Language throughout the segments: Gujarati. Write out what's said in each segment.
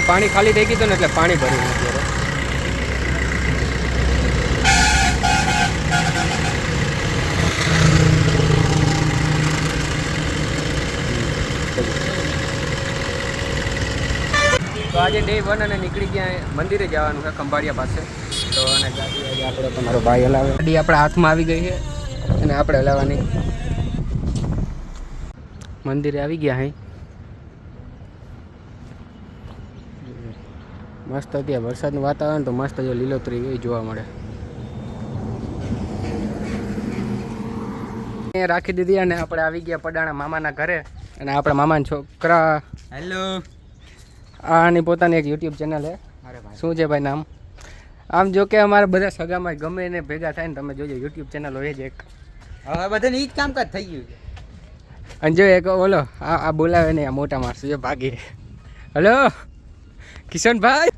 પાણી ખાલી થઈ ગયું હતું ને એટલે પાણી ભર્યું અત્યારે. તો આજે ડે 1 અને નીકળી ગયા મંદિરે જવાનું છે ખંભાળિયા પાસે. તો અને ગાડી આજે આપણે તમારો ભાઈ હલાવે. ગાડી આપણા હાથમાં આવી ગઈ છે અને આપણે હલાવવાની. મંદિરે આવી ગયા હે. મસ્ત અત્યારે વરસાદનું વાતાવરણ તો મસ્ત જો લીલોતરી એ જોવા મળે. રાખી દીધી અને આપણે આવી ગયા પડાણા મામાના ઘરે. અને આપણા મામાના છોકરા હેલો આની પોતાની એક યુટ્યુબ ચેનલ છે. શું છે ભાઈ નામ? આમ જો કે અમારા બધા સગામાં ગમે એને ભેગા થાય ને તમે જોજો યુટ્યુબ ચેનલ હોય જ એક. હવે બધાને ઈ જ કામકાજ થઈ ગયું છે. અને જો એક ઓલો આ બોલાવે ને આ મોટા માણસ જો ભાગી. હલો કિશનભાઈ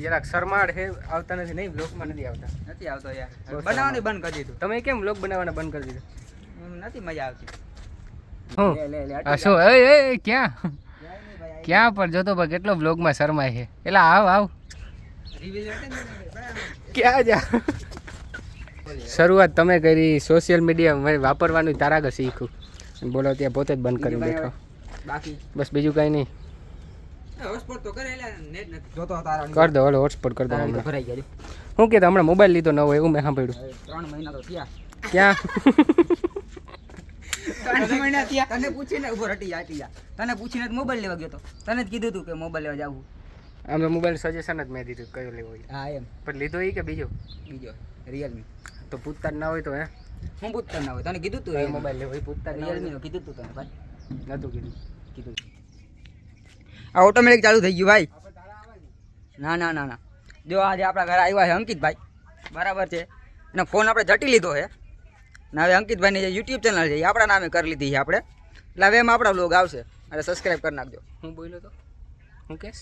જરાક શરમાડ હે આવતા નથી. નહીં બ્લોગમાં નથી આવતા. નથી આવતો યાર, બનાવવાનું બંધ કરી દીધું. તમે કેમ બ્લોગ બનાવવાના બંધ કરી દીધું? નથી મજા આવતી. હું શું એ ક્યાં ક્યાં પર જોતો ભાઈ કેટલો બ્લોગમાં શરમાય છે. એટલે આવ ક્યાં જા. શરૂઆત તમે કરી સોશિયલ મીડિયા વાપરવાનું તારા આગળ શીખ્યું. બોલો ત્યાં પોતે જ બંધ કરી બેઠો. બાકી બસ બીજું કાંઈ નહીં. હોટસ્પોટ તો કરે એટલે નેટ નથી જોતો તારા. કર દો ઓલો હોટસ્પોટ કર દો હમણાં. ભરાઈ ગયા. શું કે હમણાં મોબાઈલ લીધો ન હોય એવું મેં સાંભળ્યું. 3 મહિના તો થયા. ક્યાં 3 મહિના થયા. તને પૂછીને ઉભો હટી જા. તને પૂછીને મોબાઈલ લેવા ગયો તો. તને જ કીધું તું કે મોબાઈલ લેવા જાવું. આમ તો મોબાઈલ સજેશન જ મેં દીધું કયો લેવો હોય. હા એમ. પણ લીધો એ કે બીજો રિયલમી. તો પૂછતા જ ના હોય તો હે હું પૂછતા ના હોય. તને કીધું તું કયો મોબાઈલ લેવો એ પૂછતા જ ના હોય. રિયલમી નું કીધું તું તને ભાઈ. નતું કીધું. આ ઓટોમેટિક ચાલુ થઈ ગયું ભાઈ. ના જો આજે આપણા ઘરે આવ્યા છે અંકિતભાઈ. બરાબર છે. એનો ફોન આપણે જટી લીધો છે ને હવે અંકિતભાઈની જે યુટ્યુબ ચેનલ છે એ આપણા નામે કરી લીધી છે આપણે. એટલે હવે એમાં આપણા બ્લોગ આવશે એટલે સબસ્ક્રાઈબ કરી નાખજો. હું બોલ્યો તો હું કહેશ?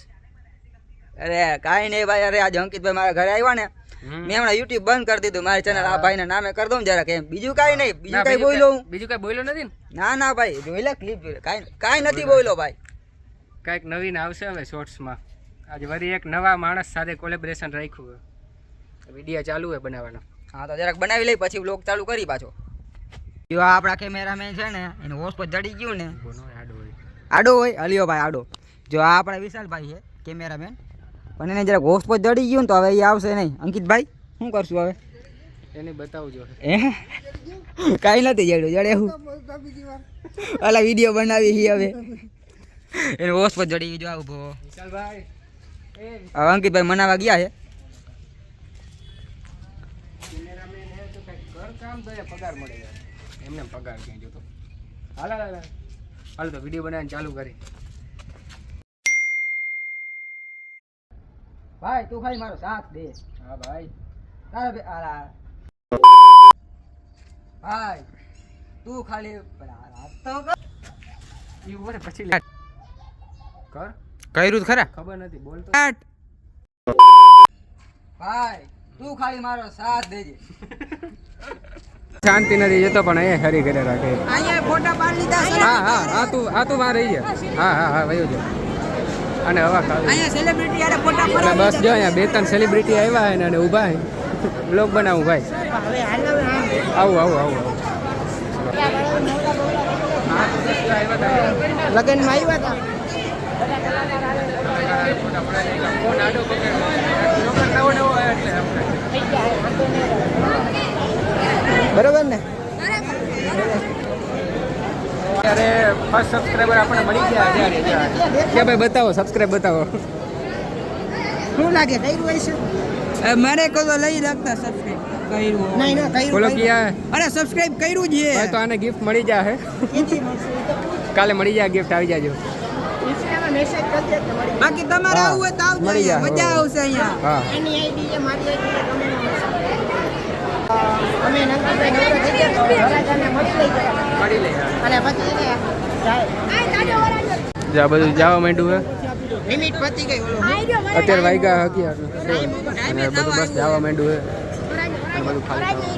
અરે કાંઈ નહીં ભાઈ. અરે આજે અંકિતભાઈ મારા ઘરે આવ્યા ને મેં હમણાં યુટ્યુબ બંધ કરી દીધું. મારી ચેનલ આ ભાઈના નામે કરી દઉં જરાક એમ. બીજું કાંઈ નહીં. બીજું કાંઈ બોલ્યો હું? બીજું કાંઈ બોલ્યો નથી ને? ના ભાઈ જોઈ લે ક્લિપ જોઈ લે. કાંઈ નથી બોલ્યો ભાઈ. કાંઈક નવીન આવશે હવે શોર્ટ્સમાં. આજે વળી એક નવા માણસ સાથે કોલેબરેશન રાખ્યું. વિડીયો ચાલુ હોય બનાવવાનો. હા તો જરાક બનાવી લઈ પછી બ્લોગ ચાલુ કરી પાછો. જો આ આપણા કેમેરામેન છે ને એનું હોશ પર જડી ગયું ને આડો હોય હલિયો ભાઈ આડો. જો આ આપણા વિશાલભાઈ છે કેમેરામેન પણ એને જરાક હોશ પર જડી ગયું ને તો હવે એ આવશે નહીં. અંકિતભાઈ શું કરશું હવે? એને બતાવજો. કાંઈ નથી જડ્યું જડે હું અલા વિડીયો બનાવી હવે એને હોશ પર જડી ગયું. જો આવું ભો વિશાલભાઈ હવે અંકિતભાઈ મનાવા ગયા છે. કેમેરામેન હે તો કઈ કર કામ તો પગાર મળે એમને પગાર ક્યાં જોતો. હાલ તો વિડીયો બનાવીને ચાલુ કરી. ભાઈ તું ખાલી મારો સાથ દે. હા ભાઈ તારા ભાઈ તું ખાલી એવું ને પછી કર કર્યું ખરા ખબર નથી બોલતો. ભાઈ તું ખાલી મારો સાથ દેજે. શાંતિ નથી જતો પણ અહીંયા હરી ઘરે રાખે. અહીંયા ફોટા પાડી લીધા. હા તું વાર રહી જાય. હા વયો જો અને હવા ખાવી. અહીંયા સેલિબ્રિટી યારે ફોટા એટલે પડાવી. બસ જો અહીંયા 2-3 સેલિબ્રિટી આવ્યા હે અને ઊભા હે. બ્લોગ બનાવું ભાઈ. આવું લગનમાં આવ્યા હતા. બરોબર ને? ત્યારે ફર્સ્ટ સબસ્ક્રાઈબર આપણે મળી ગયા ત્યારે કે ભાઈ બતાવો સબસ્ક્રાઈબ બતાવો. શું લાગે કર્યું હોય છે? મારે કહો તો લઈ રાખતા સબસ્ક્રાઇબ કર્યું. નહીં બોલો ક્યાં? અરે સબસ્ક્રાઇબ કર્યું છે ભાઈ તો આને ગિફ્ટ મળી જાય. કાલે મળી જાય ગિફ્ટ આવી જાજો. બાકી તમારે આવું હોય તો આવજો. મળી જાય. મજા આવશે અહીંયા. હા એની આઈડી છે મારી આઈડી અમે નંદભાઈ નવરા થઈ ગયા તો રાજાને મળી મળી લે અને પછી એને આ બધું જવા માંડ્યું હે. લિમિટ પતી ગઈ ઓલો. અત્યારે વાગ્યા 11 અને બધું બસ જવા માંડ્યું હે અને બધું ખાલી